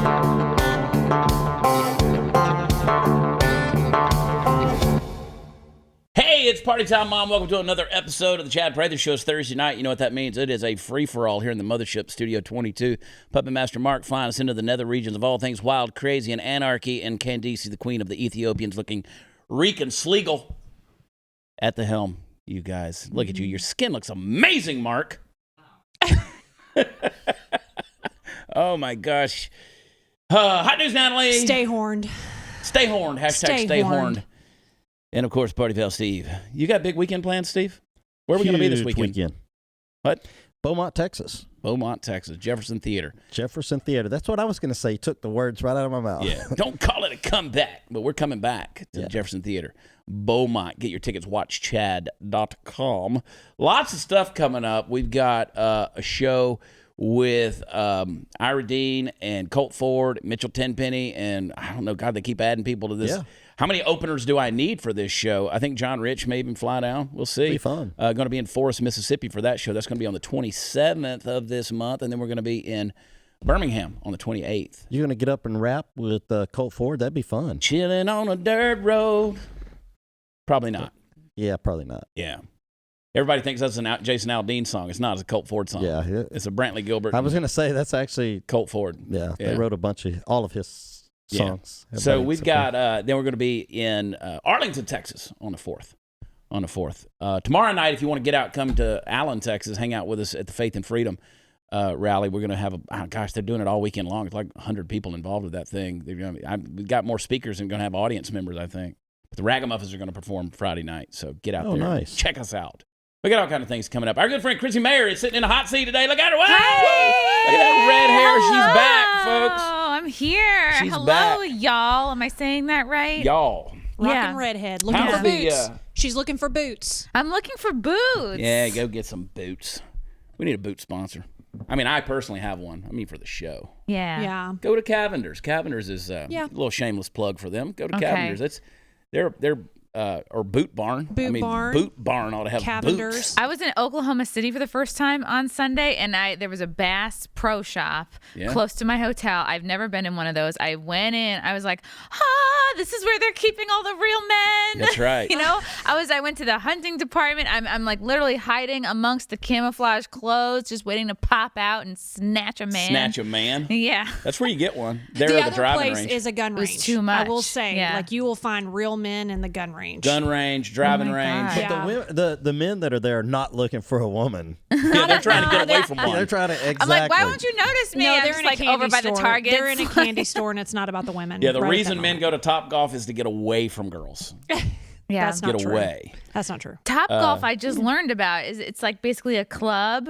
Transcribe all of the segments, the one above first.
Hey, it's party time, Mom. Welcome to another episode of the Chad Prather Show. It's Thursday night. You know what that means. It is a free-for-all here in the Mothership Studio 22. Puppet Master Mark flying us into the nether regions of all things wild, crazy, and anarchy. And Candice, the queen of the Ethiopians, looking reek and sleagle at the helm. You guys, look at you. Your skin looks amazing, Mark. Oh, my gosh. Hot news, Natalie. Stay horned. Stay horned. Hashtag stay horned. And, of course, Party Pal Steve. You got big weekend plans, Steve? Where are we going to be this weekend? What? Beaumont, Texas. Beaumont, Texas. Jefferson Theater. Jefferson Theater. That's what I was going to say. You took the words right out of my mouth. Yeah. Don't call it a comeback, but we're coming back to the Jefferson Theater. Beaumont. Get your tickets. WatchChad.com. Lots of stuff coming up. We've got a show with Ira Dean and Colt Ford, Mitchell Tenpenny, and I don't know, God, they keep adding people to this. Yeah. How many openers do I need for this show? I think John Rich may even fly down. We'll see. Be fun. Going to be in Forest, Mississippi for that show. That's going to be on the 27th of this month, and then we're going to be in Birmingham on the 28th. You're going to get up and rap with Colt Ford? That'd be fun. Chilling on a dirt road. Probably not. Yeah, probably not. Yeah. Everybody thinks that's a Jason Aldean song. It's not. It's a Colt Ford song. Yeah. It's a Brantley Gilbert. I was going to say that's actually Colt Ford. Yeah. They wrote all of his songs. Yeah. So we've got, then we're going to be in Arlington, Texas on the 4th. Tomorrow night, if you want to get out, come to Allen, Texas, hang out with us at the Faith and Freedom rally. We're going to have they're doing it all weekend long. It's like 100 people involved with that thing. We've got more speakers and going to have audience members, I think. But the Ragamuffins are going to perform Friday night. So get out there. Nice. Check us out. We got all kind of things coming up. Our good friend Chrissy Mayer is sitting in a hot seat today. Look at her. Wow. Hey. Look at that red hair. She's back, folks. Oh, I'm here. She's Hello, back. y'all. Am I saying that right? Y'all. Rockin' redhead. Looking for boots. She's looking for boots. I'm looking for boots. Yeah, go get some boots. We need a boot sponsor. I mean, I personally have one. I mean, for the show. Yeah. Go to Cavender's. Cavender's is a little shameless plug for them. Go to Cavender's. They're or Boot Barn. Boot Barn ought to have Cavender's. boots. I was in Oklahoma City for the first time on Sunday, and there was a Bass Pro Shop close to my hotel. I've never been in one of those. I went in. I was like, this is where they're keeping all the real men. That's right. You know, I went to the hunting department. I'm like literally hiding amongst the camouflage clothes, just waiting to pop out and snatch a man. Snatch a man? Yeah. That's where you get one. There the at the driving other place range. is a gun range. It's too much. I will say, like you will find real men in the gun range. Gun range, driving range. But the men that are there are not looking for a woman. Yeah, they're trying to get away from one. They're trying to I'm like, why won't you notice me? No, I'm they're just in like a candy over by store. the Target. They're in a candy store, and it's not about the women. Yeah, the reason men go to Top Golf is to get away from girls. Yeah, that's not get true. away. That's not true. Top Golf, I just learned about. It's like basically a club.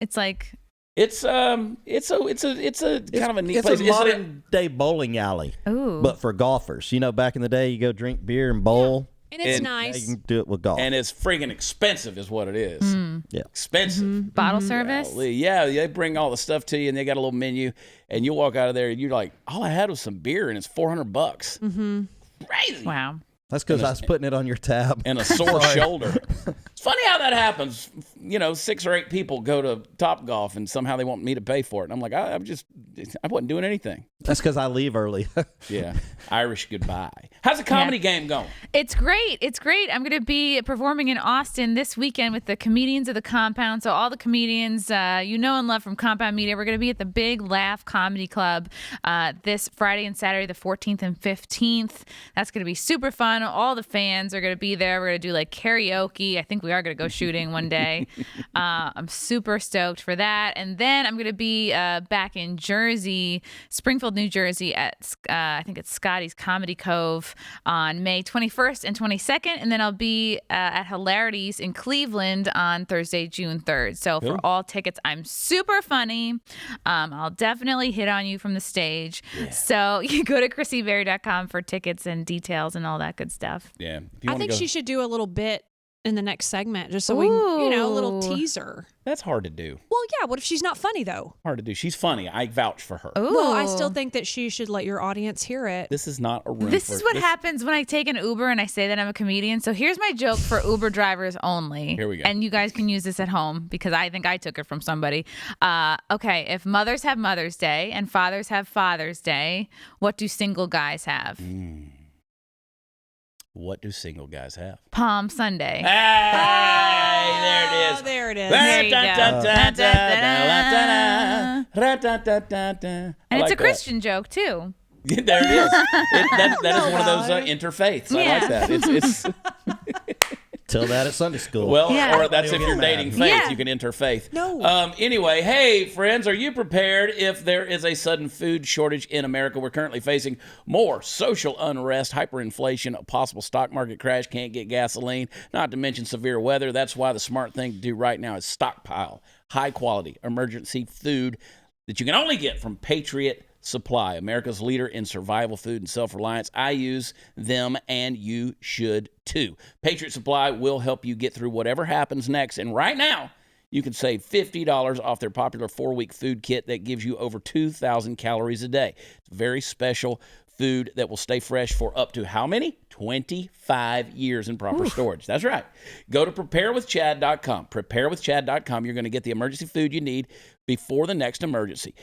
It's like it's kind of a neat place. It's a modern day bowling alley. Ooh. But for golfers. You know, back in the day, you go drink beer and bowl. And it's nice. You can do it with golf. And it's freaking expensive is what it is. Yeah. Expensive. Bottle service? Yeah, they bring all the stuff to you, and they got a little menu, and you walk out of there, and you're like, all I had was some beer, and it's $400. Mm-hmm. Crazy. Wow. That's because I was putting it on your tab. And a sore shoulder. It's funny how that happens. You know, 6 or 8 people go to Top Golf, and somehow they want me to pay for it. And I'm like, I wasn't doing anything. That's because I leave early. Yeah. Irish goodbye. How's the comedy game going? It's great. It's great. I'm going to be performing in Austin this weekend with the comedians of the Compound. So all the comedians you know and love from Compound Media. We're going to be at the Big Laugh Comedy Club this Friday and Saturday, the 14th and 15th. That's going to be super fun. All the fans are going to be there. We're going to do like karaoke. I think we are going to go shooting one day. I'm super stoked for that. And then I'm going to be back in Jersey, Springfield, New Jersey at I think it's Scotty's Comedy Cove on May 21st and 22nd. And then I'll be at Hilarities in Cleveland on Thursday, June 3rd. So for all tickets, I'm super funny. I'll definitely hit on you from the stage. Yeah. So you go to ChrissyBerry.com for tickets and details and all that good stuff. Yeah. I think she should do a little bit in the next segment, just so we, a little Ooh. teaser. That's hard to do. Well, yeah. What if she's not funny though? Hard to do. She's funny. I vouch for her. Ooh. Well, I still think that she should let your audience hear it. This is not a room. This is what happens when I take an Uber and I say that I'm a comedian. So here's my joke for Uber drivers only. Here we go. And you guys can use this at home because I think I took it from somebody. Okay, if mothers have Mother's Day and fathers have Father's Day, what do single guys have? What do single guys have? Palm Sunday. Hey, there it is. There it is. There you go. And it's a Christian joke too. There it is. That is one of those interfaiths. I like that. It's Tell that at Sunday school. well, Yeah. or that's if you're dating faith, Yeah. you can interfaith. No. Anyway, hey friends, are you prepared if there is a sudden food shortage in America? We're currently facing more social unrest, hyperinflation, a possible stock market crash, can't get gasoline, not to mention severe weather. That's why the smart thing to do right now is stockpile high quality emergency food that you can only get from Patriot Supply, America's leader in survival food and self-reliance. I use them, and you should too. Patriot Supply will help you get through whatever happens next. And right now, you can save $50 off their popular 4-week food kit that gives you over 2,000 calories a day. It's very special food that will stay fresh for up to how many? 25 years in proper storage. That's right. Go to preparewithchad.com. Preparewithchad.com. You're going to get the emergency food you need before the next emergency.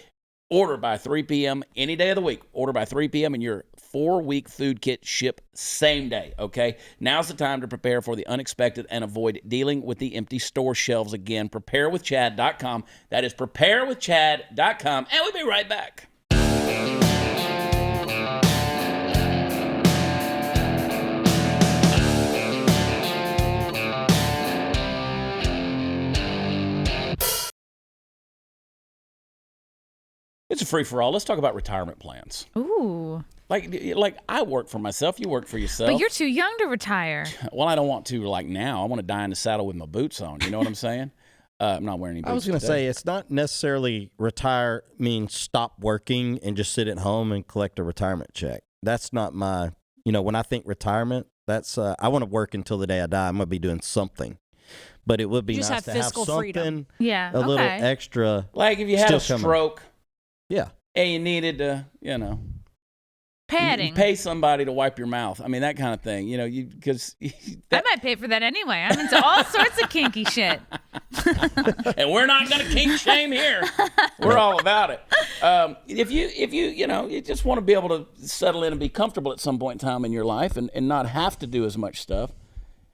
Order by 3 p.m. any day of the week. Order by 3 p.m. and your 4-week food kit ship same day, okay? Now's the time to prepare for the unexpected and avoid dealing with the empty store shelves again. Preparewithchad.com. That is preparewithchad.com. And we'll be right back. It's a free-for-all. Let's talk about retirement plans. Ooh. Like I work for myself. You work for yourself. But you're too young to retire. Well, I don't want to like now. I want to die in the saddle with my boots on. You know what I'm saying? I'm not wearing any boots. I was going to say, it's not necessarily retire means stop working and just sit at home and collect a retirement check. That's not my, when I think retirement, that's, I want to work until the day I die. I'm going to be doing something. But it would be Just nice have to have fiscal something, freedom. Yeah. a little extra. Like if you had a still coming. stroke Yeah. and you needed to, Padding. pay somebody to wipe your mouth. I mean, that kind of thing. Because I might pay for that anyway. I'm into all sorts of kinky shit. and we're not going to kink shame here. We're all about it. If you just want to be able to settle in and be comfortable at some point in time in your life and not have to do as much stuff,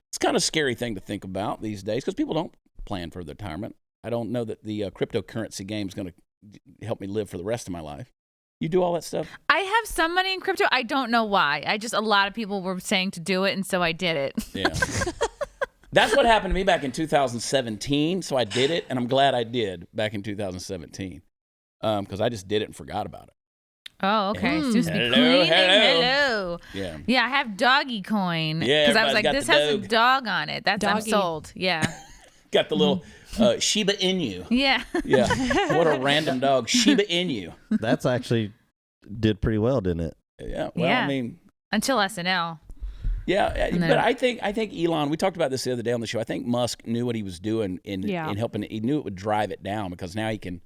it's kind of a scary thing to think about these days because people don't plan for retirement. I don't know that the cryptocurrency game is going to help me live for the rest of my life. You do all that stuff? I have some money in crypto. I don't know why. A lot of people were saying to do it, and so I did it. Yeah. That's what happened to me back in 2017, so I did it, and I'm glad I did back in 2017 because I just did it and forgot about it. Oh, okay. Supposed to be Hello, cleaning. hello. Hello. Yeah. Yeah, I have doggy coin. Yeah, Because I was everybody's like, got this the has a dog. dog on it. I'm Doggy. sold. Yeah. Got the little Shiba Inu. Yeah. Yeah. What a random dog. Shiba Inu. That's actually did pretty well, didn't it? Yeah. Well, Yeah. I mean, Until SNL. yeah, then- but I think Elon, we talked about this the other day on the show. I think Musk knew what he was doing in helping it. He knew it would drive it down because now he can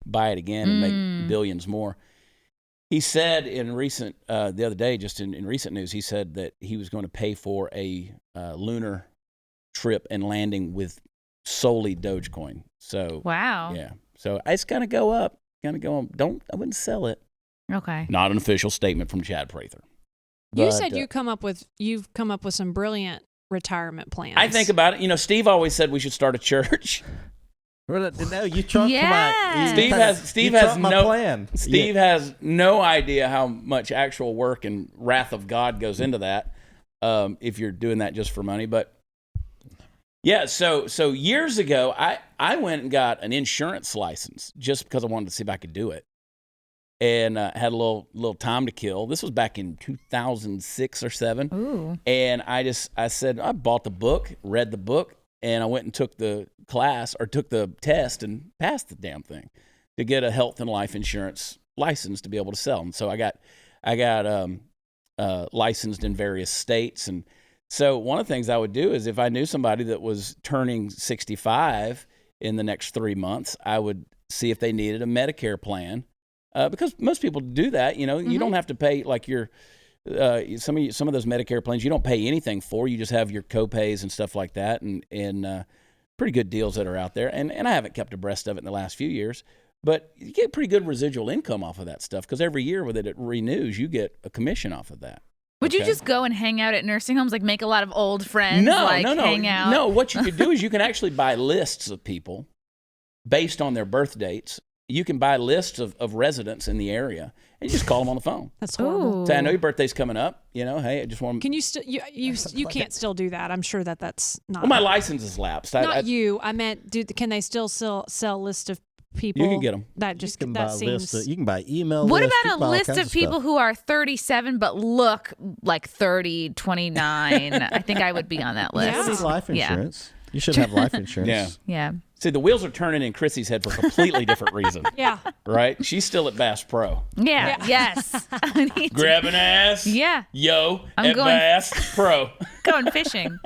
buy it again and make billions more. He said in recent, the other day, just in recent news, he said that he was going to pay for a lunar trip and landing with solely Dogecoin. So, Wow. yeah. So it's going to go up. Going to go on. I wouldn't sell it. Okay. Not an official statement from Chad Prather. You But, said you've come up with some brilliant retirement plans. I think about it. Steve always said we should start a church. No, you trumped Yeah. Steve has my no plan. Steve has no idea how much actual work and wrath of God goes into that. If you're doing that just for money, but yeah. So years ago, I went and got an insurance license just because I wanted to see if I could do it, and had a little time to kill. This was back in 2006 or 2007. Ooh. And I said I bought the book, read the book. And I went and took the class or took the test and passed the damn thing to get a health and life insurance license to be able to sell. And so I got licensed in various states. And So one of the things I would do is if I knew somebody that was turning 65 in the next 3 months, I would see if they needed a Medicare plan, because most people do that. You know, you don't have to pay like your some of those Medicare plans. You don't pay anything for. You just have your copays and stuff like that, and pretty good deals that are out there. And I haven't kept abreast of it in the last few years, but you get pretty good residual income off of that stuff because every year with it renews, you get a commission off of that. Would you just go and hang out at nursing homes, like make a lot of old friends? No. Hang out? No, what you could do is you can actually buy lists of people based on their birth dates. You can buy lists of residents in the area and you just call them on the phone. That's horrible. Say, I know your birthay's coming up. You know, hey, I just want to... Can you still, you can't still do that. I'm sure that's not... Well, my license is lapsed. I meant, can they still sell list of people? You can get them. That just, You can that buy seems... you can buy email What lists, you about can buy a all list kinds of people stuff. who are 37 but look like 30, 29? I think I would be on that list. You need life insurance. You should have life insurance. Yeah. See, the wheels are turning in Chrissy's head for a completely different reason. Yeah. Right? She's still at Bass Pro. Yeah. Yes. Grabbing ass. Yeah. Yo, I'm at going- Bass Pro. Going fishing.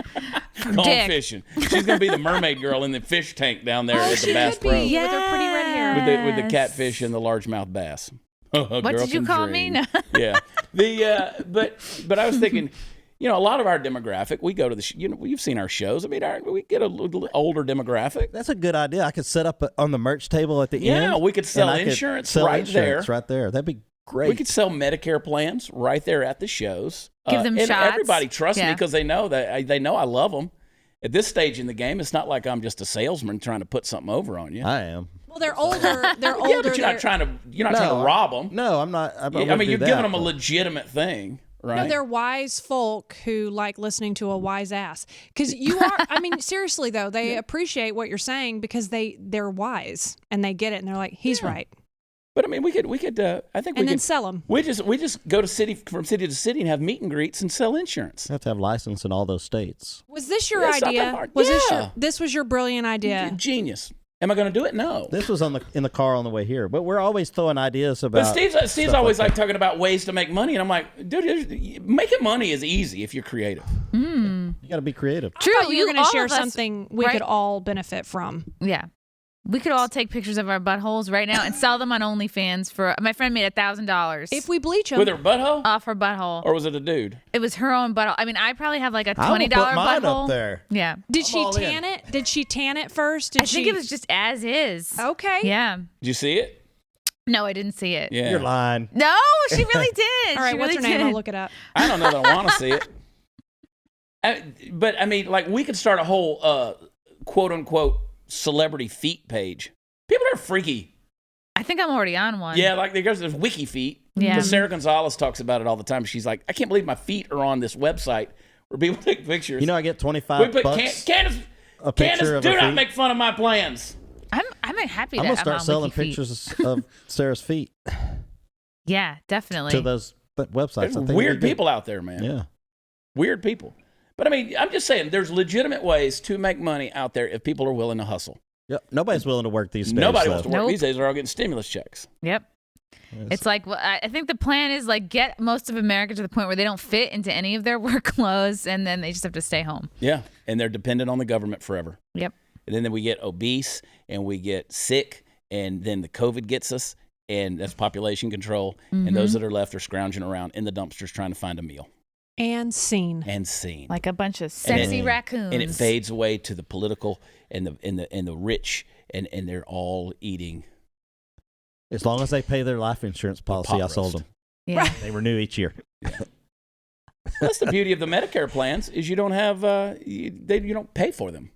For Going dick. fishing. She's going to be the mermaid girl in the fish tank down there at the Bass could be. Pro. Yeah. With her pretty red hair. With the catfish and the largemouth bass. What did you call me? No. Yeah. But I was thinking, you know, a lot of our demographic, we go to the, you've seen our shows. I mean, we get a little older demographic. That's a good idea. I could set up on the merch table at the end. Yeah, we could sell and I could insurance sell right insurance there. right there. That'd be great. We could sell Medicare plans right there at the shows. Give them and shots. Everybody trusts me Yeah. because they know I love them. At this stage in the game, it's not like I'm just a salesman trying to put something over on you. I am. Well, they're older. They're Yeah, older. but you're not trying to rob them. No, I'm not. I I mean, you're giving them a legitimate thing, right? No, they're wise folk who like listening to a wise ass. Because you are, I mean, seriously though, they appreciate what you're saying because they're wise and they get it and they're like, he's right. But I mean, we could. I think And we then could sell them. We just go to from city to city and have meet and greets and sell insurance. You have to have license in all those states. Was this your That's not that idea? hard. Was Yeah. this was your brilliant idea? Genius. Am I going to do it? No. This was in the car on the way here. But we're always throwing ideas about. But Steve's stuff always like like talking about ways to make money, and I'm like, dude, making money is easy if you're creative. You got to be creative. True. You were going all to share of us- something we right? could all benefit from. Yeah. We could all take pictures of our buttholes right now and sell them on OnlyFans for. My friend made $1,000 If we bleach them. With her butthole, off her butthole. or was it a dude? It was her own butthole. I mean, I probably have like a I'm $20 gonna put mine butthole. up there. Yeah. Did she all in. tan it? Did she tan it first? I think it was just as is. Okay. Yeah. Did you see it? No, I didn't see it. Yeah. You're lying. No, she really did. All right, She what's really her name? did. I'll look it up. I don't know that I want to see it. But I mean, like, we could start a whole quote unquote celebrity feet page. People are freaky. I think I'm already on one. Yeah, like there's wiki feet. Yeah. Because Sarah Gonzalez talks about it all the time. She's like, I can't believe my feet are on this website where people take pictures. You know, I get we $25 put bucks. Candace, a picture of do her not feet. make fun of my plans. I'm happy I'm that gonna start I'm on selling WikiFeet. pictures of Sarah's feet Yeah, definitely. to those websites. There's I think weird it'd be good. people out there, man. Yeah. Weird people. But I mean, I'm just saying, there's legitimate ways to make money out there if people are willing to hustle. Yep. Nobody's willing to work these days. Nobody so. wants to work Nope. these days. They're all getting stimulus checks. Yep. It's like, well, I think the plan is like get most of America to the point where they don't fit into any of their work clothes, and then they just have to stay home. Yeah, and they're dependent on the government forever. Yep. And then we get obese, and we get sick, and then the COVID gets us, and that's population control. And those that are left are scrounging around in the dumpsters trying to find a meal. And seen. And seen. Like a bunch of sexy it- raccoons. And it fades away to the political and the rich, and they're all eating. As long as they pay their life insurance policy, pot I sold roast. them. Yeah. They renew each year. That's the beauty of the Medicare plans is you don't have you don't pay for them.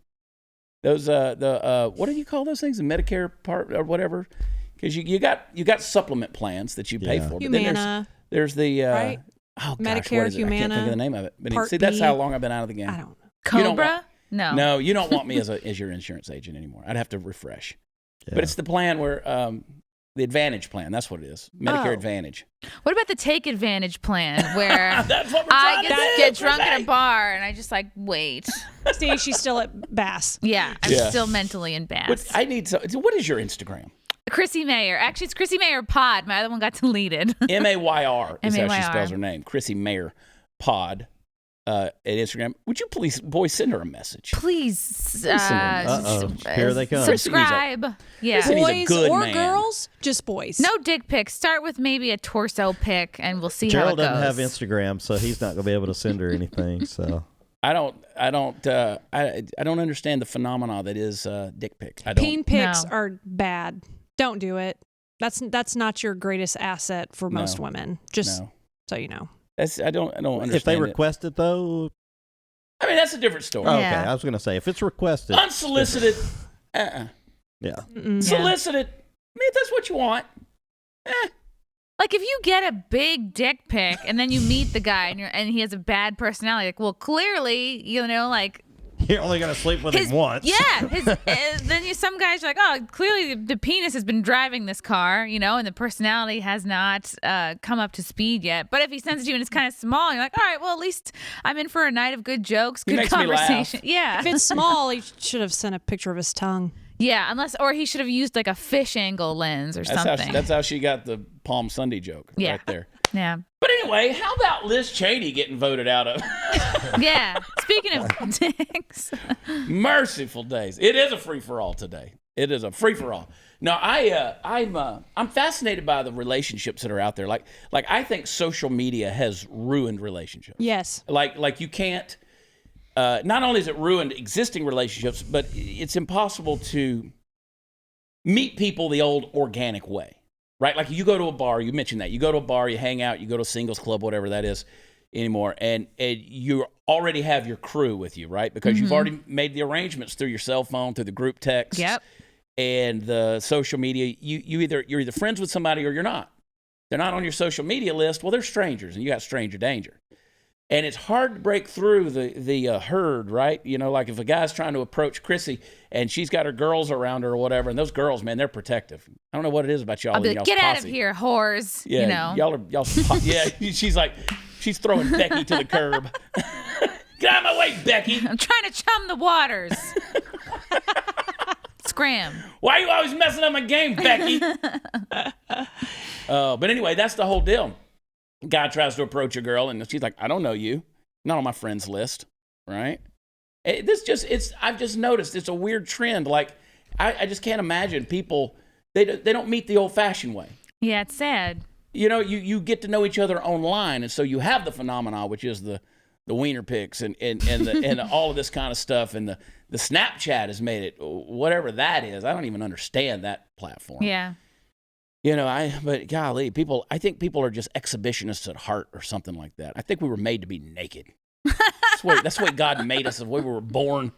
Those what do you call those things? The Medicare part or whatever? Because you got supplement plans that you pay Yeah. for. But then Humana. there's the Right? oh gosh, Medicare, what is it? I can't think Humana, of the name of it. But Part see, that's B. how long I've been out of the game. I don't know. You don't Cobra? want- No. No, you don't want me as your insurance agent anymore. I'd have to refresh. Yeah. But it's the plan where the Advantage plan. That's what it is. Medicare Oh. Advantage. What about the Take Advantage plan where That's what we're I trying to get do drunk at today. a bar and I just like wait? See, she's still at Bass. Yeah, I'm Yeah. still mentally in Bass. What is your Instagram? Chrissy Mayer. Actually, it's Chrissy Mayer Pod. My other one got deleted. MAYR is how she MAYR. spells her name. Chrissy Mayer Pod. at Instagram, would you please, boys, send her a message? Please, Send her a message. Here they come. Subscribe. Yeah. Listen, he's a Boys good or man. girls, just boys. No dick pics. Start with maybe a torso pic, and we'll see Gerald how it doesn't goes. have Instagram, so he's not going to be able to send her anything. So I don't understand the phenomena that is dick pics. I don't. Peen pics No. are bad. Don't do it. That's not your greatest asset for most women. Just No. so you know. I don't understand. if they it. request it, though, I mean, that's a different story. okay. Yeah. I was going to say if it's requested, Unsolicited. yeah. Mm-mm. Solicited. I mean, if that's what you want. Like if you get a big dick pic and then you meet the guy and he has a bad personality, like, well, clearly, like You're only going to sleep with him once. Yeah. Then some guys are like, oh, clearly the penis has been driving this car, and the personality has not come up to speed yet. But if he sends it to you and it's kind of small, you're like, all right, well, at least I'm in for a night of good jokes, good makes me conversation. laugh. Yeah. If it's small, he should have sent a picture of his tongue. Yeah, or he should have used like a fish angle lens or something. That's how she got the Palm Sunday joke right there. Yeah. But anyway, how about Liz Cheney getting voted out of? Yeah. Speaking of dicks. Merciful days. It is a free-for-all today. It is a free-for-all. No, I'm fascinated by the relationships that are out there. Like I think social media has ruined relationships. Yes. Like you can't. Not only has it ruined existing relationships, but it's impossible to meet people the old organic way, right? Like you go to a bar, you mentioned that. You go to a bar, you hang out, you go to a singles club, whatever that is anymore, and you already have your crew with you, right? Because you've already made the arrangements through your cell phone, through the group text, and the social media. You're either friends with somebody or you're not. They're not on your social media list. Well, they're strangers, and you got stranger danger. And it's hard to break through the herd, right? Like if a guy's trying to approach Chrissy and she's got her girls around her or whatever, and those girls, man, they're protective. I don't know what it is about y'all. I'll be like, get out of posse. here, whores. Yeah, y'all. Yeah, she's throwing Becky to the curb. Get out of my way, Becky. I'm trying to chum the waters. Scram. Why are you always messing up my game, Becky? But anyway, that's the whole deal. Guy tries to approach a girl, and she's like, I don't know you. Not on my friends list, right? I've just noticed it's a weird trend. Like, I just can't imagine people, they don't meet the old-fashioned way. Yeah, it's sad. You get to know each other online, and so you have the phenomena, which is the wiener pics and all of this kind of stuff, and the Snapchat has made it, whatever that is. I don't even understand that platform. Yeah. But golly, I think people are just exhibitionists at heart or something like that. I think we were made to be naked. That's the way God made us, the way we were born.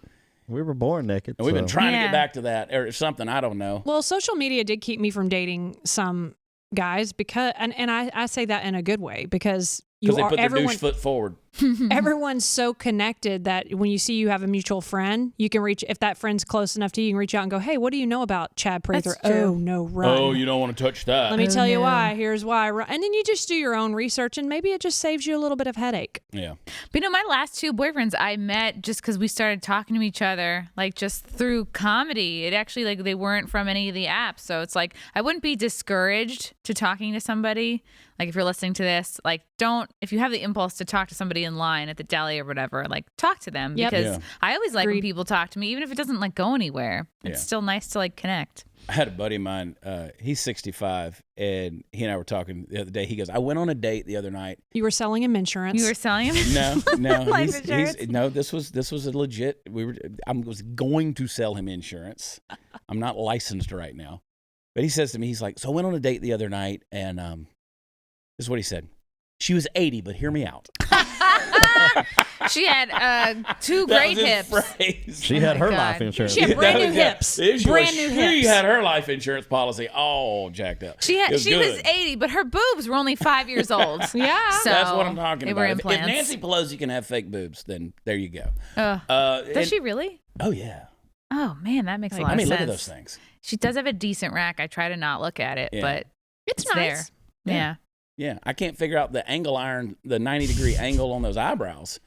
We were born naked. And we've been trying to get back to that or something. I don't know. Well, social media did keep me from dating some guys because, and I say that in a good way because they put their douche foot forward. Everyone's so connected that when you see you have a mutual friend, you can reach, if that friend's close enough to you, you can reach out and go, hey, what do you know about Chad Prather? Oh, no, run. Oh, you don't want to touch that. Let me tell you why. Here's why. And then you just do your own research, and maybe it just saves you a little bit of headache. Yeah. But my last two boyfriends I met just because we started talking to each other, like just through comedy. It actually, like, they weren't from any of the apps. So it's like, I wouldn't be discouraged to talking to somebody. Like, if you're listening to this, like, if you have the impulse to talk to somebody in line at the deli or whatever, like, talk to them. Yep. Because I always like when people talk to me, even if it doesn't, like, go anywhere. It's still nice to, like, connect. I had a buddy of mine, he's 65, and he and I were talking the other day. He goes, I went on a date the other night. You were selling him insurance. You were selling him? No. Life insurance? No, this was a legit, I was going to sell him insurance. I'm not licensed right now. But he says to me, he's like, so I went on a date the other night, and this is what he said. She was 80, but hear me out. She had two great hips. Phrase. She had her life insurance. She had brand new hips. She had her life insurance policy all jacked up. She was 80, but her boobs were only 5 years old. Yeah. So that's what I'm talking about. If implants. Nancy Pelosi can have fake boobs, then there you go. Does she really? Oh, yeah. Oh, man, that makes a lot of sense. Look at those things. She does have a decent rack. I try to not look at it, but it's nice. There. Yeah. Yeah, I can't figure out the angle iron, the 90-degree angle on those eyebrows.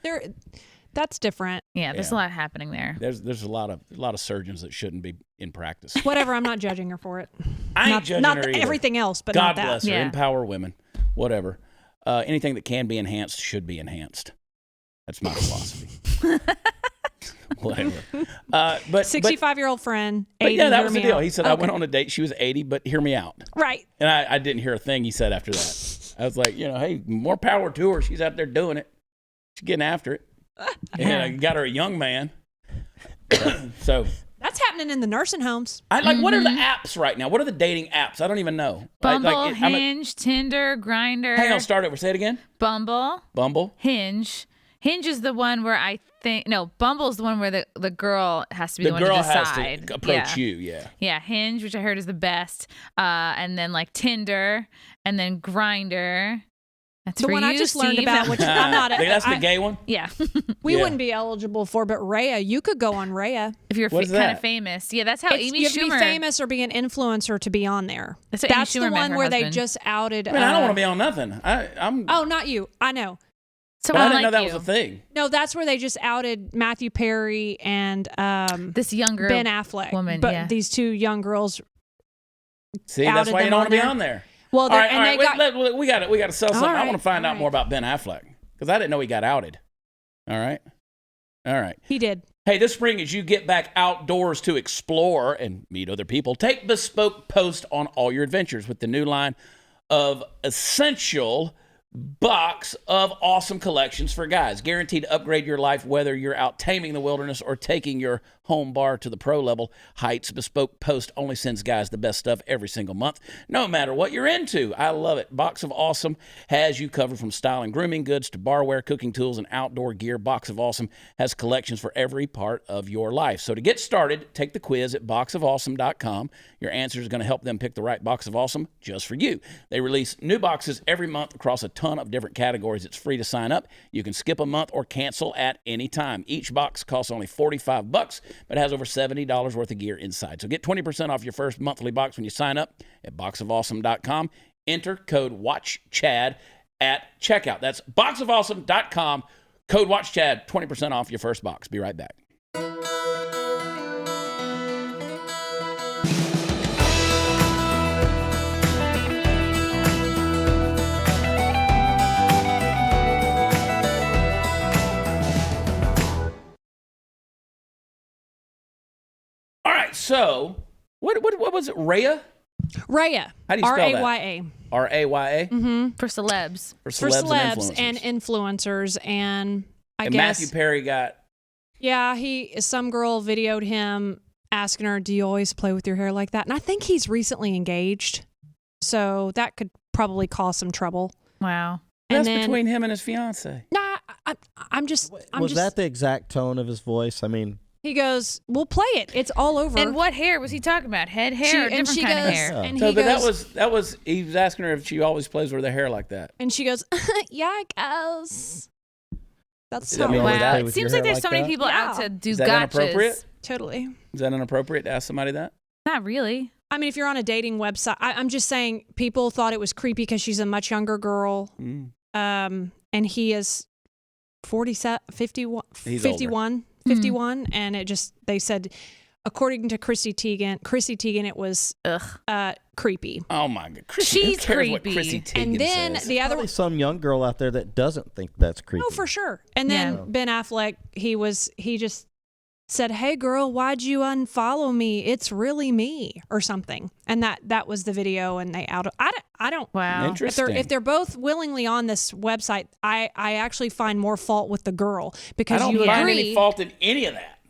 That's different. Yeah, there's a lot happening there. There's a lot of surgeons that shouldn't be in practice. Whatever, I'm not judging her for it. I ain't judging her either. Everything else, but God not that. bless her. Yeah. Empower women. Whatever. Anything that can be enhanced should be enhanced. That's my philosophy. Whatever. But 65-year-old friend, 80. But yeah, that was the hear me deal. out. He said, I went on a date. She was 80, but hear me out. Right. And I didn't hear a thing he said after that. I was like, hey, more power to her. She's out there doing it. She's getting after it. And I got her a young man. So that's happening in the nursing homes. what are the apps right now? What are the dating apps? I don't even know. Bumble, Hinge, Tinder, Grindr. Hang on, start over. Say it again. Bumble, Hinge. Hinge is the one where Bumble's the one where the girl has to be the one to decide. The girl has to approach you, yeah. Yeah, Hinge, which I heard is the best. And then like Tinder, and then Grindr. That's the for one you, I just learned Steve. about, which I'm not. That's the gay one? Yeah. We wouldn't be eligible for, but Rhea, you could go on Rhea. If you're kind of famous. Yeah, that's how Amy you Schumer. You have to be famous or be an influencer to be on there. That's Amy the Schumer one where they just outed. I don't want to be on nothing. I'm. Oh, not you. I know. I didn't know that was a thing. No, that's where they just outed Matthew Perry and this younger Ben Affleck woman. But these two young girls. See, that's why you don't want to be on there. Well, all right. We got to sell something. Right, I want to find out more about Ben Affleck because I didn't know he got outed. All right. He did. Hey, this spring, as you get back outdoors to explore and meet other people, take bespoke post on all your adventures with the new line of essential box of awesome collections for guys. Guaranteed to upgrade your life, whether you're out taming the wilderness or taking your home bar to the pro level. Heights Bespoke Post only sends guys the best stuff every single month, no matter what you're into. I love it. Box of Awesome has you covered from style and grooming goods to barware, cooking tools, and outdoor gear. Box of Awesome has collections for every part of your life. So to get started, take the quiz at boxofawesome.com. Your answer is going to help them pick the right box of awesome just for you. They release new boxes every month across a ton of different categories. It's free to sign up. You can skip a month or cancel at any time. Each box costs only $45, but has over $70 worth of gear inside. So get 20% off your first monthly box when you sign up at boxofawesome.com. Enter code WATCHCHAD at checkout. That's boxofawesome.com. Code WATCHCHAD, 20% off your first box. Be right back. So, what was it? Rhea? Rhea. How do you spell that? R-A-Y-A. R-A-Y-A? Mm-hmm. For celebs. For celebs and influencers. And I guess Matthew Perry got... Yeah, some girl videoed him asking her, do you always play with your hair like that? And I think he's recently engaged. So that could probably cause some trouble. Wow. That's between him and his fiance. Nah, I'm just... Was that the exact tone of his voice? I mean... He goes, we'll play it. It's all over. And what hair was he talking about? Head hair or different kind of hair? And so, but that was, he was asking her if she always plays with her hair like that. And she goes, yeah, I guess. That's how wow. It seems like there's so many people out to do gotchas. Is that inappropriate? Totally. Is that inappropriate to ask somebody that? Not really. I mean, if you're on a dating website, I'm just saying people thought it was creepy because she's a much younger girl. And he is 51. He's 51. 51, and they said, according to Chrissy Teigen, it was creepy. Oh my God, she's creepy. What Chrissy Teigen and then says. the other probably some young girl out there that doesn't think that's creepy. Oh, for sure. And then Ben Affleck, he just said, "Hey girl, why'd you unfollow me? It's really me," or something. And that was the video, and they out. I don't. Wow. Interesting. If they're both willingly on this website, I actually find more fault with the girl because I don't find any fault in any of that.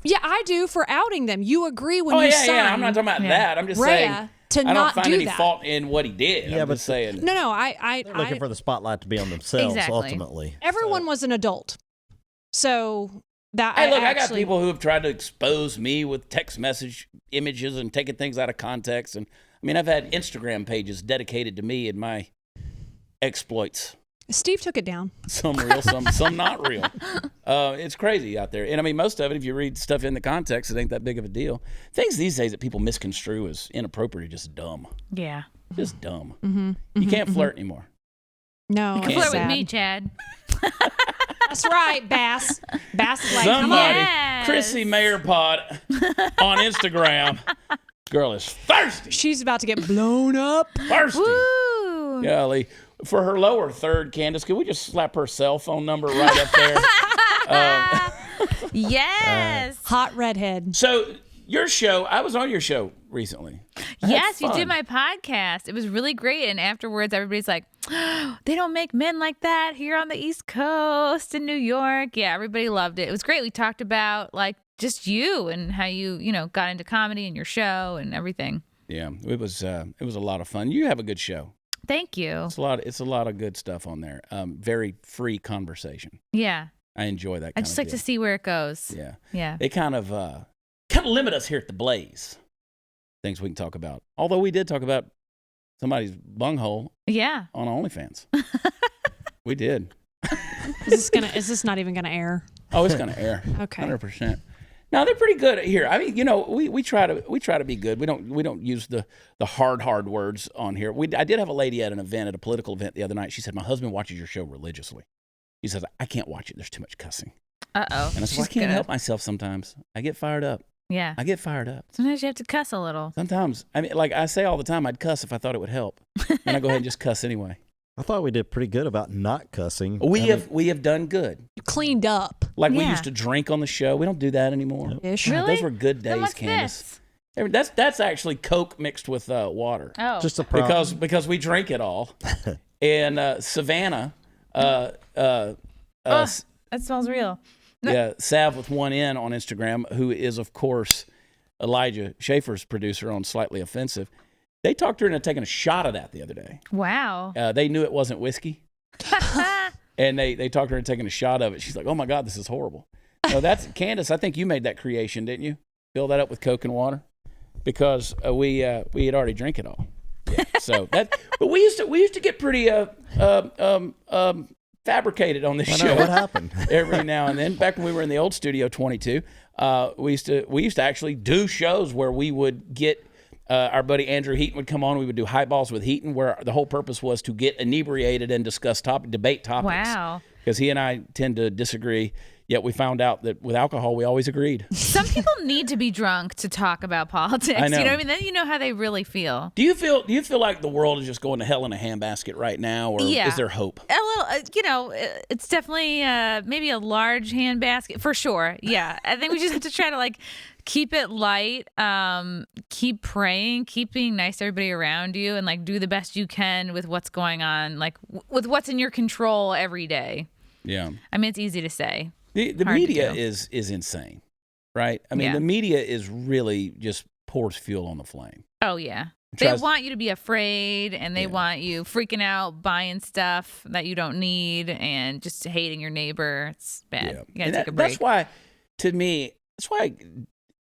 Yeah, I do for outing them. You agree when you sign. Yeah. I'm not talking about that. I'm just saying I don't find any fault in what he did. Yeah, I'm just saying. No. They're looking for the spotlight to be on themselves. Exactly. Ultimately. Everyone was an adult, so. I got people who have tried to expose me with text message images and taking things out of context. And I mean, I've had Instagram pages dedicated to me and my exploits. Steve took it down. Some real, some not real. It's crazy out there. And I mean, most of it, if you read stuff in the context, it ain't that big of a deal. Things these days that people misconstrue as inappropriate are just dumb. Yeah. Just dumb. You can't flirt anymore. No. You can flirt with me, Chad. That's right, Bass. Bass is like, somebody, yes. Chrissy Mayerpot on Instagram. Girl is thirsty. She's about to get blown up. Thirsty. Woo. Golly. For her lower third, Candace, could we just slap her cell phone number right up there? Yes. Hot redhead. So your show, I was on your show recently. Yes, you did my podcast. It was really great. And afterwards, everybody's like, oh, they don't make men like that here on the East Coast in New York. Yeah, everybody loved it. It was great. We talked about like just you and how you got into comedy and your show and everything. Yeah, it was a lot of fun. You have a good show. Thank you. It's a lot of good stuff on there. Very free conversation. Yeah. I enjoy that. I just like to see where it goes. Yeah. Yeah. They kind of limit us here at the Blaze. Things we can talk about. Although we did talk about somebody's bunghole. Yeah. On OnlyFans. We did. Is this not even gonna air? Oh, it's gonna air. Okay. 100%. No, they're pretty good here. I mean, we try to be good. We don't use the hard words on here. I did have a lady at an event, at a political event the other night. She said, my husband watches your show religiously. He says, I can't watch it. There's too much cussing. Uh-oh. And I said, well, I can't help myself sometimes. I get fired up. Yeah. I get fired up. Sometimes you have to cuss a little. Sometimes. I mean, like I say all the time, I'd cuss if I thought it would help. And I go ahead and just cuss anyway. I thought we did pretty good about not cussing. We have done good. You cleaned up. Like we used to drink on the show. We don't do that anymore. Ish. God, Really? those were good Then days, what's Candace. this? That's actually Coke mixed with water. Oh. Just a problem. Because we drink it all. And Savannah, That smells real. yeah, Sav with one N on Instagram, who is of course Elijah Schaefer's producer on Slightly Offensive. They talked her into taking a shot of that the other day. Wow. They knew it wasn't whiskey. And they talked her into taking a shot of it. She's like, oh my God, this is horrible. No, that's Candace. I think you made that creation, didn't you? Fill that up with Coke and water, because we had already drank it all. Yeah. So that, but we used to get pretty fabricated on this show. What happened? Every now and then, back when we were in the old Studio 22, we used to actually do shows where we would get. Our buddy Andrew Heaton would come on. We would do Highballs with Heaton, where the whole purpose was to get inebriated and discuss debate topics. Wow. Because he and I tend to disagree, yet we found out that with alcohol, we always agreed. Some people need to be drunk to talk about politics. I know. You know what I mean? Then you know how they really feel. Do you feel like the world is just going to hell in a handbasket right now, or is there hope? A little, it's definitely maybe a large handbasket for sure. Yeah, I think we just have to try to keep it light, keep praying, keep being nice to everybody around you, and do the best you can with what's going on, with what's in your control every day. Yeah. I mean, it's easy to say. The media is insane, right? I mean, the media is really just pours fuel on the flame. Oh, yeah. They want you to be afraid, and they want you freaking out, buying stuff that you don't need, and just hating your neighbor. It's bad. Yeah. You gotta take a break. That's why, to me,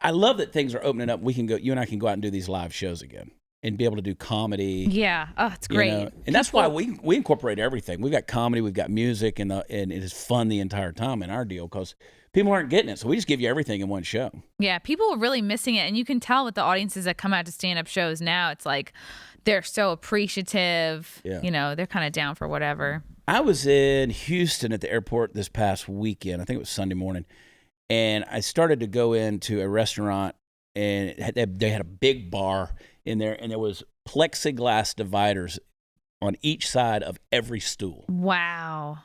I love that things are opening up. You and I can go out and do these live shows again and be able to do comedy. Yeah. Oh, it's great. And that's why we incorporate everything. We've got comedy, we've got music, and it is fun the entire time in our deal because people aren't getting it. So we just give you everything in one show. Yeah. People are really missing it. And you can tell with the audiences that come out to stand-up shows now, it's like they're so appreciative. Yeah. They're kind of down for whatever. I was in Houston at the airport this past weekend. I think it was Sunday morning. And I started to go into a restaurant, and they had a big bar in there, and there was plexiglass dividers on each side of every stool. Wow.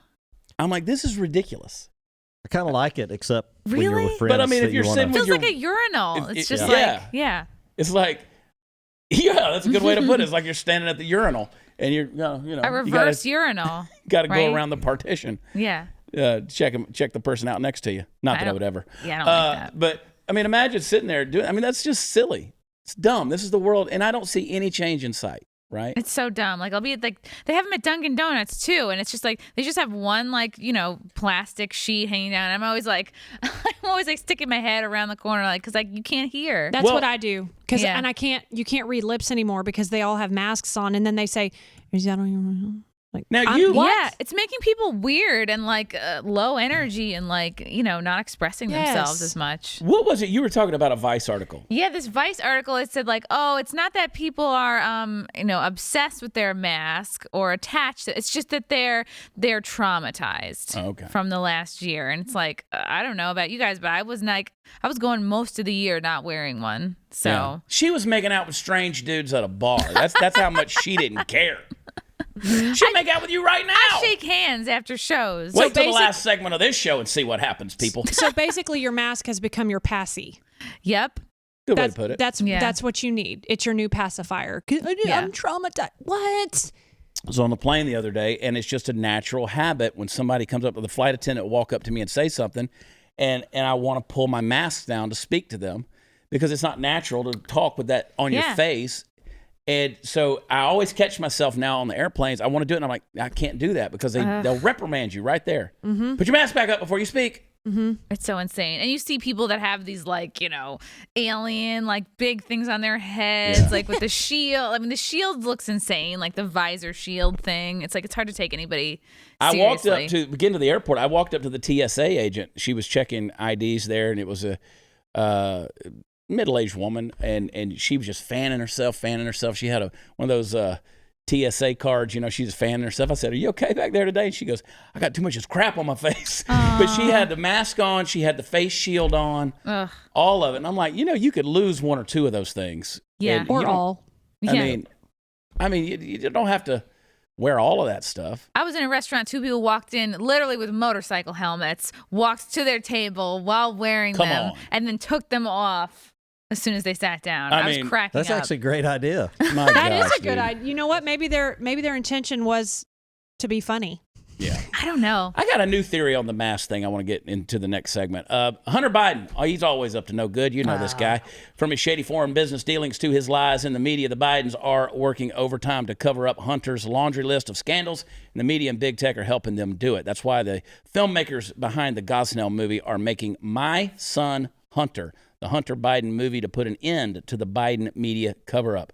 I'm like, this is ridiculous. I kind of like it, except when you're with friends. But I mean, if you're sitting with your... It feels like a urinal. It's just yeah. It's like, that's a good way to put it. It's like you're standing at the urinal, and you're, a reverse urinal. Got to go around the partition. Yeah. Check the person out next to you. Not that I would ever. Yeah, I don't like that. But I mean, imagine sitting there doing. I mean, that's just silly. It's dumb. This is the world, and I don't see any change in sight. Right? It's so dumb. I'll be at they have them at Dunkin' Donuts too, and it's just they just have one plastic sheet hanging down. I'm always sticking my head around the corner because you can't hear. That's what I do and you can't read lips anymore because they all have masks on, and then they say, "Is that on your?" It's making people weird and low energy and not expressing themselves as much. What was it you were talking about? A Vice article? Yeah, this Vice article. It said it's not that people are obsessed with their mask or attached. It's just that they're traumatized from the last year, and it's I don't know about you guys, but I was going most of the year not wearing one. So she was making out with strange dudes at a bar. That's how much she didn't care. She'll make out with you right now. I shake hands after shows. Wait till the last segment of this show and see what happens, people. So basically, your mask has become your passy. Yep. Good way to put it. That's what you need. It's your new pacifier. I'm traumatized. What? I was on the plane the other day, and it's just a natural habit when somebody comes up with a flight attendant, walk up to me and say something, and I want to pull my mask down to speak to them because it's not natural to talk with that on your face. And so I always catch myself now on the airplanes. I want to do it, and I'm like, I can't do that because they'll reprimand you right there. Mm-hmm. Put your mask back up before you speak. Mm-hmm. It's so insane. And you see people that have these alien big things on their heads, like with the shield. I mean, the shield looks insane, like the visor shield thing. It's hard to take anybody seriously. I walked up to get to the airport. I walked up to the TSA agent. She was checking IDs there, and it was a middle-aged woman, and she was just fanning herself. She had one of those TSA cards, she's just fanning herself. I said, "Are you okay back there today?" And she goes, "I got too much crap on my face." But she had the mask on, she had the face shield on, all of it. And I'm like, you could lose one or two of those things. Yeah. Or all. I mean, you don't have to wear all of that stuff. I was in a restaurant, 2 people walked in literally with motorcycle helmets, walked to their table while wearing them, and then took them off as soon as they sat down. I was cracking up. That's actually a great idea. That is a good idea. You know what? Maybe their intention was to be funny. Yeah. I don't know. I got a new theory on the mask thing I want to get into the next segment. Hunter Biden, he's always up to no good. You know this guy. From his shady foreign business dealings to his lies in the media, the Bidens are working overtime to cover up Hunter's laundry list of scandals, and the media and big tech are helping them do it. That's why the filmmakers behind the Gosnell movie are making My Son Hunter, the Hunter Biden movie, to put an end to the Biden media cover-up.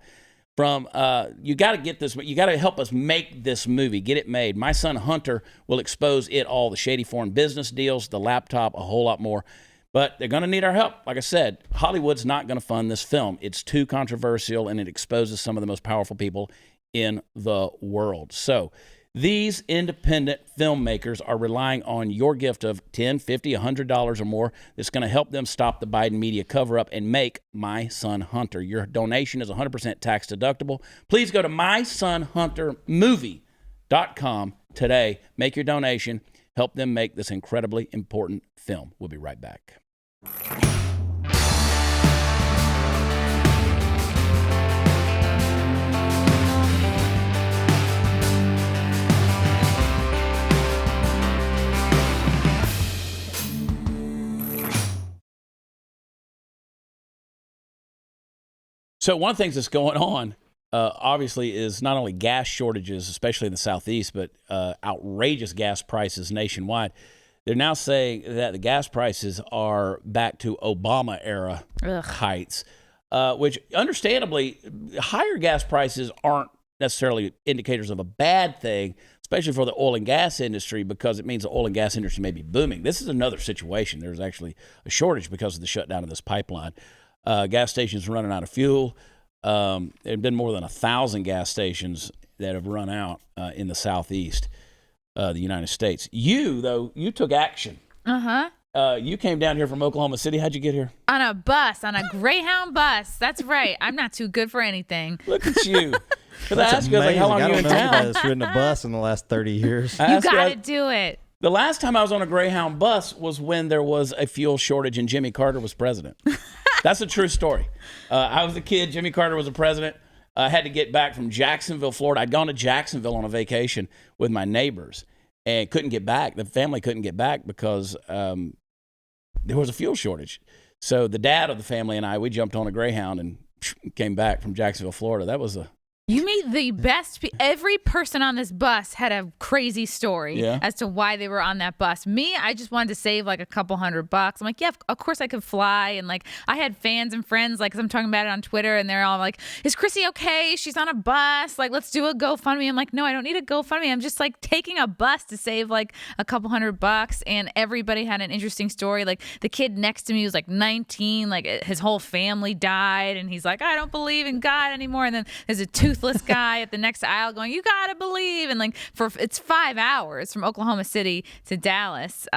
You got to get this. You got to help us make this movie, get it made. My Son Hunter will expose it all: the shady foreign business deals, the laptop, a whole lot more. But they're going to need our help. Like I said, Hollywood's not going to fund this film. It's too controversial, and it exposes some of the most powerful people in the world. So these independent filmmakers are relying on your gift of $10, $50, $100 or more that's going to help them stop the Biden media cover-up and make My Son Hunter. Your donation is 100% tax deductible. Please go to mysonhuntermovie.com today. Make your donation. Help them make this incredibly important film. We'll be right back. So one of the things that's going on, obviously, is not only gas shortages, especially in the Southeast, but outrageous gas prices nationwide. They're now saying that the gas prices are back to Obama-era heights, which, understandably, higher gas prices aren't necessarily indicators of a bad thing, especially for the oil and gas industry, because it means the oil and gas industry may be booming. This is another situation. There's actually a shortage because of the shutdown of this pipeline. Gas stations running out of fuel. There have been more than 1,000 gas stations that have run out in the Southeast, the United States. You took action. You came down here from Oklahoma City. How'd you get here? On a bus, on a Greyhound bus. That's right. I'm not too good for anything. Look at you. That's amazing. How long are you in town? I've ridden a bus in the last 30 years. You got to do it. The last time I was on a Greyhound bus was when there was a fuel shortage and Jimmy Carter was president. That's a true story. I was a kid. Jimmy Carter was the president. I had to get back from Jacksonville, Florida. I'd gone to Jacksonville on a vacation with my neighbors and couldn't get back. The family couldn't get back because there was a fuel shortage. So the dad of the family and I, we jumped on a Greyhound and came back from Jacksonville, Florida. That was a... You meet the best. Every person on this bus had a crazy story as to why they were on that bus. Me, I just wanted to save like a couple $100. I'm like, yeah, of course I could fly. And like, I had fans and friends, like, 'cause I'm talking about it on Twitter, and they're all like, is Chrissy okay? She's on a bus. Like, let's do a GoFundMe. I'm like, no, I don't need a GoFundMe. I'm just like taking a bus to save like a couple $100. And everybody had an interesting story. Like, the kid next to me was like 19, like his whole family died. And he's like, I don't believe in God anymore. And then there's a toothless guy at the next aisle going, you gotta believe. And like, it's 5 hours from Oklahoma City to Dallas.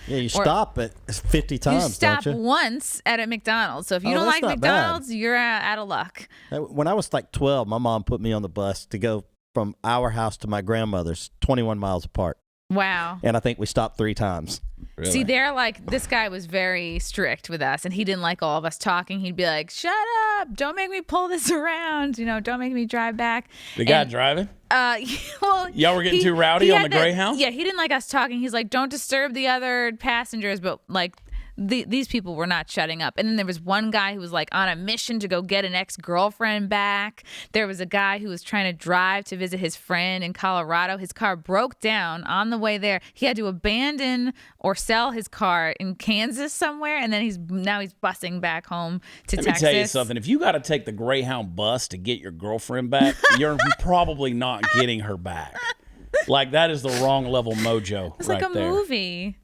You stop it 50 times. You stop don't you? once at a McDonald's. So if you don't like McDonald's, you're out of luck. When I was like 12, my mom put me on the bus to go from our house to my grandmother's, 21 miles apart. Wow. And I think we stopped 3 times. Really? See, they're like, this guy was very strict with us, and he didn't like all of us talking. He'd be like, shut up. Don't make me pull this around. Don't make me drive back. The guy driving? Well, Y'all were getting too rowdy on the Greyhound? Yeah, he didn't like us talking. He's like, don't disturb the other passengers, but like, these people were not shutting up. And then there was one guy who was like on a mission to go get an ex-girlfriend back. There was a guy who was trying to drive to visit his friend in Colorado. His car broke down on the way there. He had to abandon or sell his car in Kansas somewhere, and then he's busing back home to Texas. Let me tell you something. If you got to take the Greyhound bus to get your girlfriend back, you're probably not getting her back. Like, that is the wrong level mojo. It's right like a there. movie.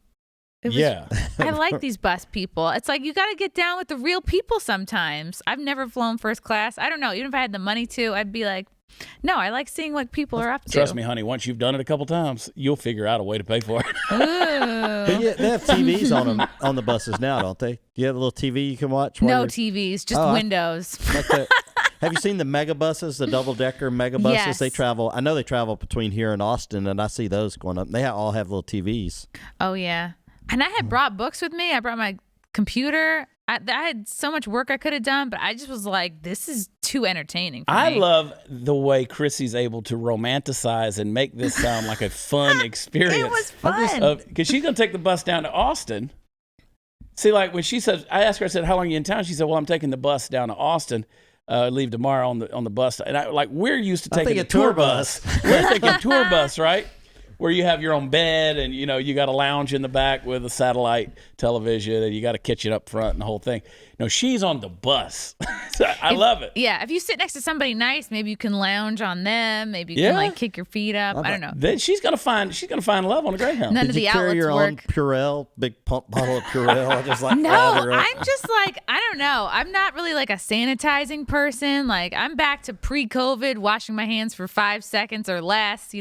Yeah. I like these bus people. It's like you got to get down with the real people sometimes. I've never flown first class. I don't know. Even if I had the money to, I'd be like, no, I like seeing what people are up to. Trust me, honey, once you've done it a couple times, you'll figure out a way to pay for it. But yeah, they have TVs on the buses now, don't they? You have a little TV you can watch? No TVs, just windows. Have you seen the mega buses, the double-decker mega buses? Yes. They travel. I know they travel between here and Austin, and I see those going up. They all have little TVs. Oh, yeah. And I had brought books with me. I brought my computer. I had so much work I could have done, but I just was like, this is too entertaining for I me. love the way Chrissy's able to romanticize and make this sound like a fun experience. It was fun. Because she's going to take the bus down to Austin. See, like when she says, I asked her, I said, how long are you in town? She said, well, I'm taking the bus down to Austin. Leave tomorrow on the bus. And we're used to taking a tour bus. We're taking a tour bus, right? Where you have your own bed and, you got a lounge in the back with a satellite television and you got a kitchen up front and the whole thing. No, she's on the bus. So I love it. Yeah, if you sit next to somebody nice, maybe you can lounge on them. Maybe you can kick your feet up. I don't know. She's gonna find love on a Greyhound. None Did of the you carry outlets your work. own Purell, big pump bottle of Purell? Just like No, lather up? I'm just like, I don't know. I'm not really like a sanitizing person. Like, I'm back to pre-COVID, washing my hands for 5 seconds or less.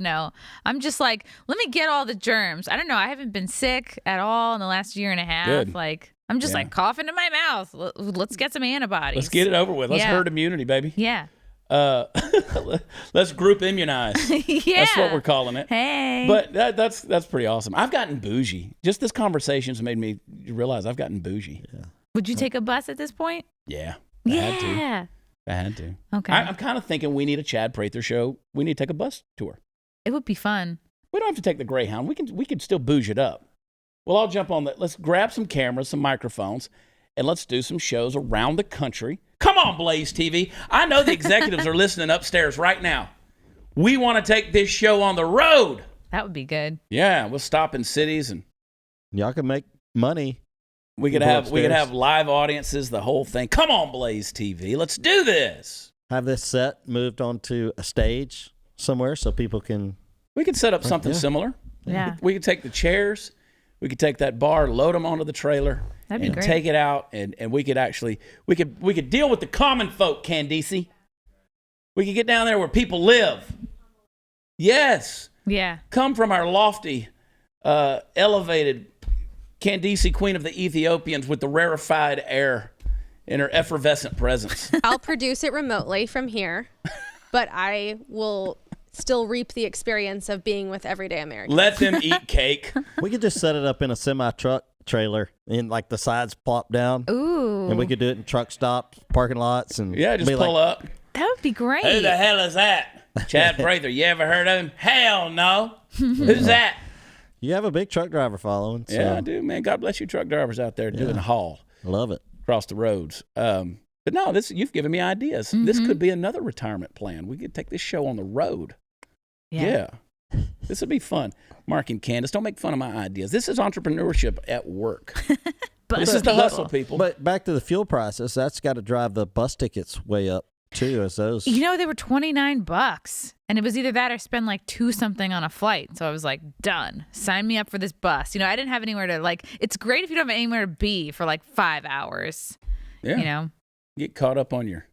I'm just like, let me get all the germs. I don't know. I haven't been sick at all in the last year and a half. Good. Like, I'm just like coughing in my mouth. Let's get some antibodies. Let's get it over with. Let's herd immunity, baby. Yeah. Let's group immunize. Yeah. That's what we're calling it. Hey. But that's pretty awesome. I've gotten bougie. Just this conversation's made me realize I've gotten bougie. Yeah. Would you take a bus at this point? Yeah. I had to. Okay. I'm kind of thinking we need a Chad Prather show. We need to take a bus tour. It would be fun. We don't have to take the Greyhound. We can still bouge it up. We'll all jump on that. Let's grab some cameras, some microphones, and let's do some shows around the country. Come on, BlazeTV. I know the executives are listening upstairs right now. We want to take this show on the road. That would be good. Yeah, we'll stop in cities and y'all can make money. we could have live audiences, the whole thing. Come on, BlazeTV. Let's do this. Have this set moved onto a stage somewhere so people can. We could set up something similar. Yeah. We could take the chairs. We could take that bar, load them onto the trailer, That'd be and great. take it out, and we could actually we could deal with the common folk, Candice. We could get down there where people live. Yes. Yeah. Come from our lofty, elevated Candice, queen of the Ethiopians, with the rarefied air in her effervescent presence. I'll produce it remotely from here, but I will still reap the experience of being with everyday Americans. Let them eat cake. We could just set it up in a semi-truck trailer and like the sides plop down. Ooh. And we could do it in truck stops, parking lots, and Yeah, just be pull like, up. That would be great. Who the hell is that? Chad Prather. You ever heard of him? Hell no. Who's that? You have a big truck driver following. So Yeah, I do, man. God bless you truck drivers out there doing the haul love it. across the roads. But no, you've given me ideas. This could be another retirement plan. We could take this show on the road. Yeah. This would be fun. Mark and Candace, don't make fun of my ideas. This is entrepreneurship at work. This is the hustle, people. But back to the fuel prices, that's got to drive the bus tickets way up too, as those. They were $29, and it was either that or spend like $2 something on a flight. So I was like, done. Sign me up for this bus. I didn't have anywhere to it's great if you don't have anywhere to be for like 5 hours. Yeah. Get caught up on your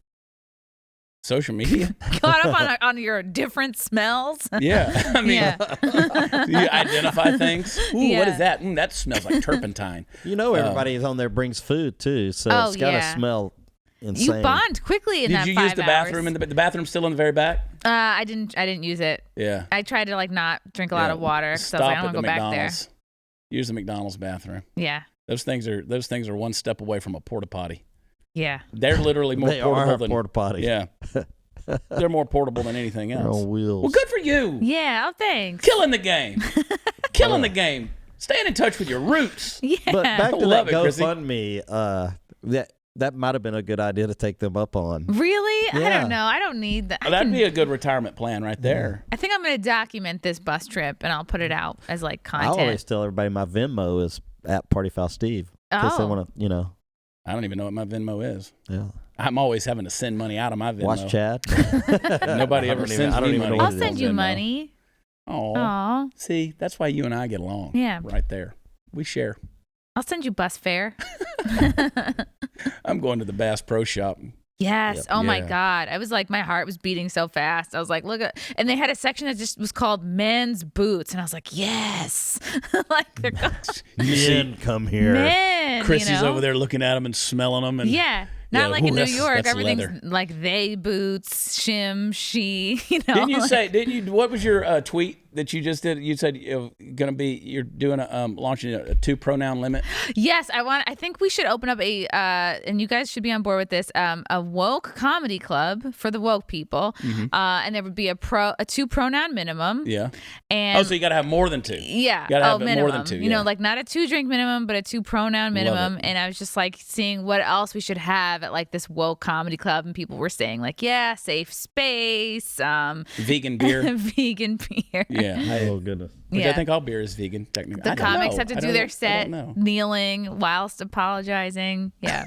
social media. Caught up on your different smells. Yeah. I mean, you identify things. Ooh, what is that? That smells like turpentine. Everybody on there brings food too, so it's got to smell insane. You bond quickly in that 5 hours. Did you use the bathroom? The bathroom's still in the very back? I didn't use it. Yeah. I tried to like not drink a lot of water because I was like, I don't want to go back there. Use the McDonald's bathroom. Yeah. Those things are one step away from a porta potty. Yeah. They're literally more portable than porta potty. Yeah. They're more portable than anything else. They're on wheels. Well, good for you. Yeah. Oh, thanks. Killing the game. Killing the game. Staying in touch with your roots. Yeah. But back to Love that it, Chrissy. GoFundMe, that might have been a good idea to take them up on. Really? I Yeah. don't know. I don't need that. That'd be a good retirement plan right there. I think I'm going to document this bus trip and I'll put it out as like I content. always tell everybody my Venmo is at Partyfoul Steve. In case they want to, I don't even know what my Venmo is. Yeah. I'm always having to send money out of my Venmo. Watch Chad. Nobody ever sends me money. I'll send you money. Oh, see, that's why you and I get along. Yeah. Right there. We share. I'll send you bus fare. I'm going to the Bass Pro Shop. Yes. Yep. Oh my Yeah. God. I was like, my heart was beating so fast. I was like, look at, and they had a section that just was called men's boots. And I was like, yes. Like they're Men, come here. men. Chrissy's over there looking at them and smelling them. And Yeah. Not like in New York, that's everything's leather. like they boots, shim, she, Didn't you say? Didn't you? What was your tweet that you just did? You said you're doing launching a 2 pronoun limit. Yes, I think we should open up and you guys should be on board with this, a woke comedy club for the woke people. And there would be a 2 pronoun minimum. Yeah. And so you got to have more than 2. Yeah. Got to have minimum. more than 2. You know, like not a 2 drink minimum, but a 2 pronoun minimum. it. And I was just like seeing what else we should have at like this woke comedy club, and people were saying like, yeah, safe space, vegan beer. vegan beer. Yeah. Oh, goodness. Which Yeah. I think all beer is vegan technically. The I don't comics know. have to I do don't- their I set don't know. kneeling whilst apologizing. Yeah.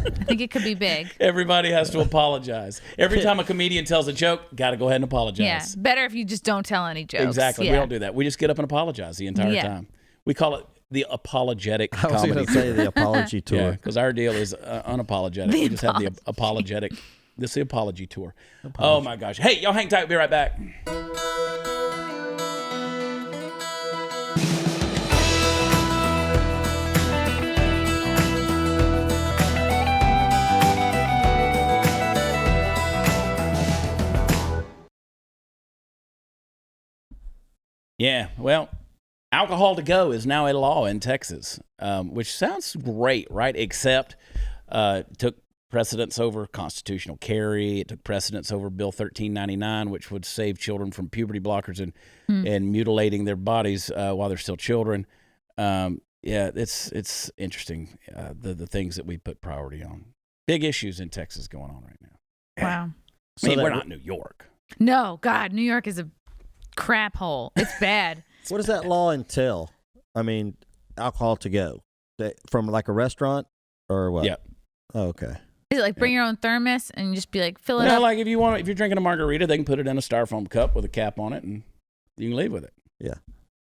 I think it could be big. Everybody has to apologize. Every time a comedian tells a joke, got to go ahead and apologize. Yeah. Better if you just don't tell any jokes. Exactly. Yeah. We don't do that. We just get up and apologize the entire Yeah. time. We call it the apologetic I was comedy going to tour. say the apology tour. Yeah, because our deal is unapologetic. We just have the apologetic. This is the apology tour. Oh my gosh! Hey, y'all, hang tight. We'll be right back. Yeah, well, alcohol to go is now a law in Texas, which sounds great, right? Except it took precedence over constitutional carry. It took precedence over Bill 1399, which would save children from puberty blockers and mutilating their bodies while they're still children. Yeah, it's interesting, the things that we put priority on. Big issues in Texas going on right now. Wow. I mean, we're not New York. No, God, New York is a crap hole. It's bad. What does that law entail? I mean, alcohol to go from like a restaurant or what? Yep. Oh, okay. Is it like bring your own thermos and just be like, fill it No, up? like if you're drinking a margarita, they can put it in a styrofoam cup with a cap on it, and you can leave with it. Yeah.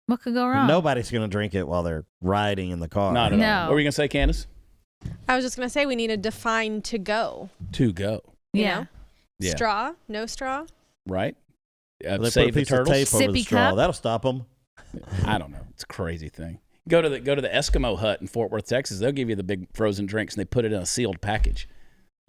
What could go wrong? Nobody's going to drink it while they're riding in the car. Not at No. all. What were you gonna say, Candace? I was just going to say we need to define to go. To go, You Yeah. know? Yeah. Straw, no straw. right? They put a Save the piece of turtles. tape over the Sippy straw. cup? That'll stop them. I don't know. It's a crazy thing. Go to the Eskimo hut in Fort Worth, Texas. They'll give you the big frozen drinks, and they put it in a sealed package.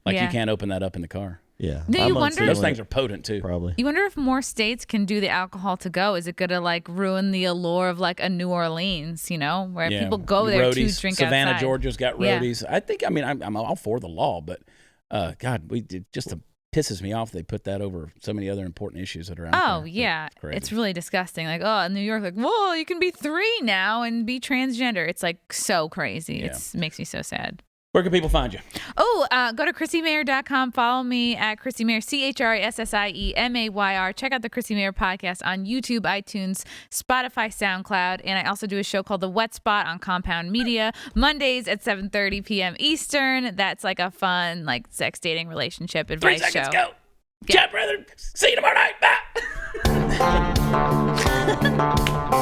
Like Yeah. you can't open that up in the car. Yeah. No, you I'm wonder- Those unsealing things it, are potent too. probably. You wonder if more states can do the alcohol to go. Is it going to like ruin the allure of like a New Orleans, you know, where Yeah. people go there Roadies. to drink Savannah, outside? Georgia's got Yeah. roadies. I'm all for the law, but God, it just pisses me off they put that over so many other important issues that are out there. Oh, yeah. Crazy. It's really disgusting. Like, oh, in New York, like, whoa, you can be 3 now and be transgender. It's like so crazy. Yeah. It makes me so sad. Where can people find you? Oh, go to ChrissyMayer.com. Follow me at Chrissy Mayer, ChrissyMayer. Check out the Chrissy Mayer podcast on YouTube, iTunes, Spotify, SoundCloud. And I also do a show called The Wet Spot on Compound Media, Mondays at 7:30 p.m. Eastern. That's like a fun, like sex, dating, relationship 3 advice seconds, show. go. Yeah. Chad Prather. See you tomorrow night. Bye.